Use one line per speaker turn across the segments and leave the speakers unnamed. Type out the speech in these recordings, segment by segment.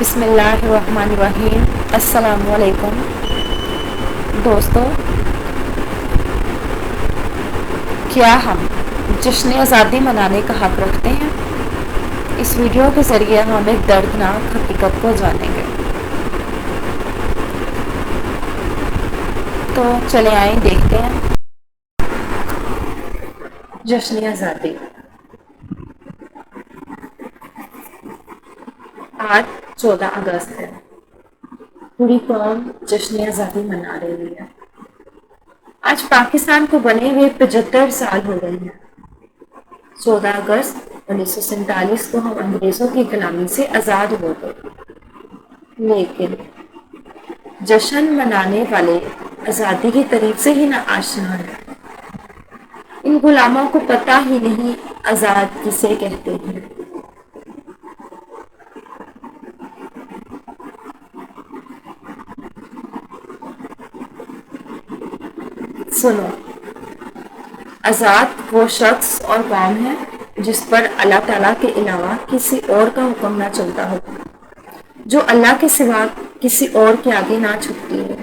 بسم اللہ الرحمن الرحیم۔ السلام علیکم دوستو، کیا ہم جشن آزادی منانے کا حق رکھتے ہیں؟ اس ویڈیو کے ذریعے ہم ایک دردناک حقیقت کو جانیں گے۔ تو چلے آئیں دیکھتے ہیں۔ جشن آزادی آج 14 اگست ہے۔ پوری قوم جشن آزادی منا رہی ہے۔ آج پاکستان کو بنے ہوئے 75 سال ہو گئے ہیں۔ 14 اگست 1947 کو ہم انگریزوں کی غلامی سے آزاد ہو گئے، لیکن جشن منانے والے آزادی کی تاریخ سے ہی نہ آشنا ہے۔ ان غلاموں کو پتہ ہی نہیں آزاد کسے کہتے ہیں۔ سنو، آزاد وہ شخص اور قوم ہے جس پر اللہ تعالیٰ کے علاوہ کسی اور کا حکم نہ چلتا ہو، جو اللہ کے سوا کسی اور کے آگے نہ جھکتی ہو۔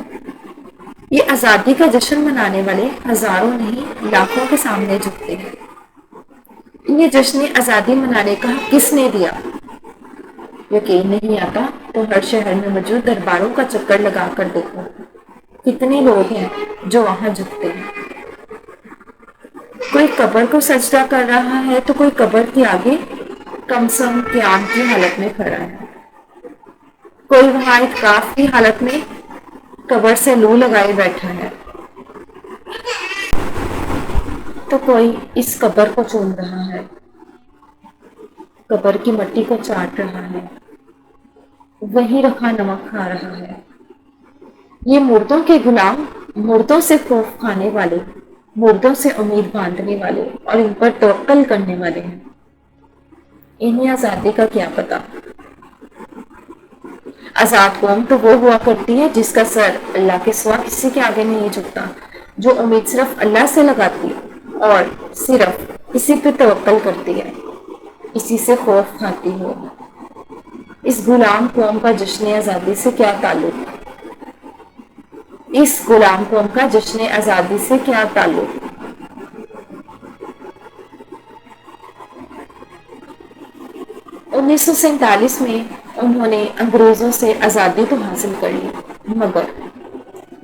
یہ آزادی کا جشن منانے والے ہزاروں نہیں لاکھوں کے سامنے جھکتے ہیں۔ یہ جشن آزادی منانے کا حق کس نے دیا؟ یقین نہیں آتا تو ہر شہر میں موجود درباروں کا چکر لگا کر دیکھو، کتنے لوگ ہیں جو وہاں جھکتے ہیں۔ کوئی قبر کو سجدہ کر رہا ہے تو کوئی قبر کے آگے کمسم قیام کی حالت میں کھڑا ہے۔ کوئی وہاں اعتکاف کی حالت میں قبر سے لو لگائے بیٹھا ہے، تو کوئی اس قبر کو چوم رہا ہے، قبر کی مٹی کو چاٹ رہا ہے، وہیں رکھا نمک کھا رہا ہے۔ یہ مردوں کے غلام، مردوں سے خوف کھانے والے، مردوں سے امید باندھنے والے اور ان پر توکل کرنے والے ہیں۔ انہیں آزادی کا کیا پتا؟ آزاد قوم تو وہ ہوا کرتی ہے جس کا سر اللہ کے سوا کسی کے آگے نہیں جھکتا، جو امید صرف اللہ سے لگاتی ہے اور صرف اسی پہ توکل کرتی ہے، اسی سے خوف کھاتی ہو۔ اس غلام قوم کا جشن آزادی سے کیا تعلق؟ اس غلام قوم کا جشن آزادی سے کیا تعلق؟ 1947 میں انہوں نے انگریزوں سے آزادی تو حاصل کر لی، مگر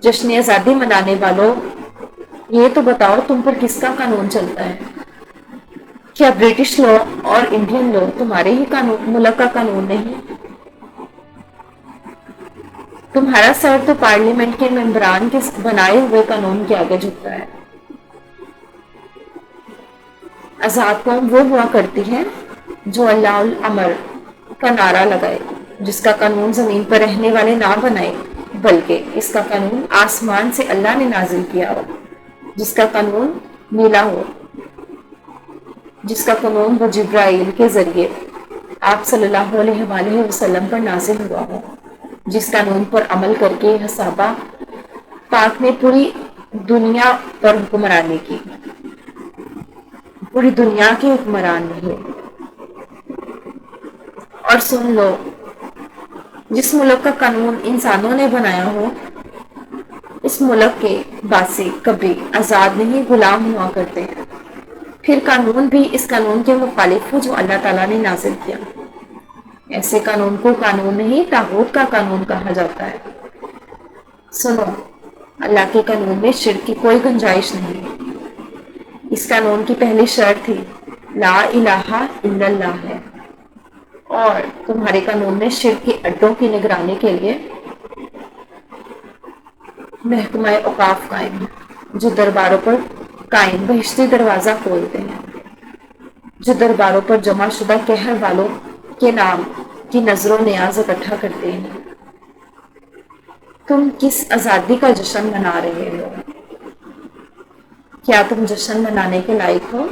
جشن آزادی منانے والوں، یہ تو بتاؤ تم پر کس کا قانون چلتا ہے؟ کیا برٹش لا اور انڈین لا تمہارے ہی ملک کا قانون نہیں؟ تمہارا سر تو پارلیمنٹ کے ممبران کے بنائے ہوئے قانون کے آگے جھکتا ہے۔ آزاد قوم وہ ہوا کرتی ہے جو اللہ الامر کا نعرہ لگائے، جس کا قانون زمین پر رہنے والے نہ بنائے بلکہ اس کا قانون آسمان سے اللہ نے نازل کیا ہو، جس کا قانون میلا ہو، جس کا قانون وہ جبرائیل کے ذریعے آپ صلی اللہ علیہ وآلہ وسلم پر نازل ہوا ہو، جس قانون پر عمل کر کے صحابہ پاک نے پوری دنیا پر حکمرانی کی، پوری دنیا کے حکمران رہے۔ اور سن لو، جس ملک کا قانون انسانوں نے بنایا ہو، اس ملک کے باسی کبھی آزاد نہیں غلام ہوا کرتے ہیں۔ پھر قانون بھی اس قانون کے مخالف ہو جو اللہ تعالیٰ نے نازل کیا۔ ایسے قانون کو قانون نہیں طاغوت کا قانون کہا جاتا ہے۔ سنو، اللہ کے قانون میں شرک کی کوئی گنجائش نہیں۔ اس قانون کی پہلی شرط تھی لا الہ الا اللہ ہے، اور تمہارے قانون میں شرک کے اڈوں کی نگرانی کے لیے محکمہ اوقاف قائم ہے، جو درباروں پر قائم بہشتی دروازہ کھولتے ہیں، جو درباروں پر جمع شدہ قہر والوں کے نام کی نظر و نیاز اکٹھا کرتے ہیں۔ تم کس آزادی کا جشن منا رہے ہو؟ کیا تم جشن منانے کے لائق ہو؟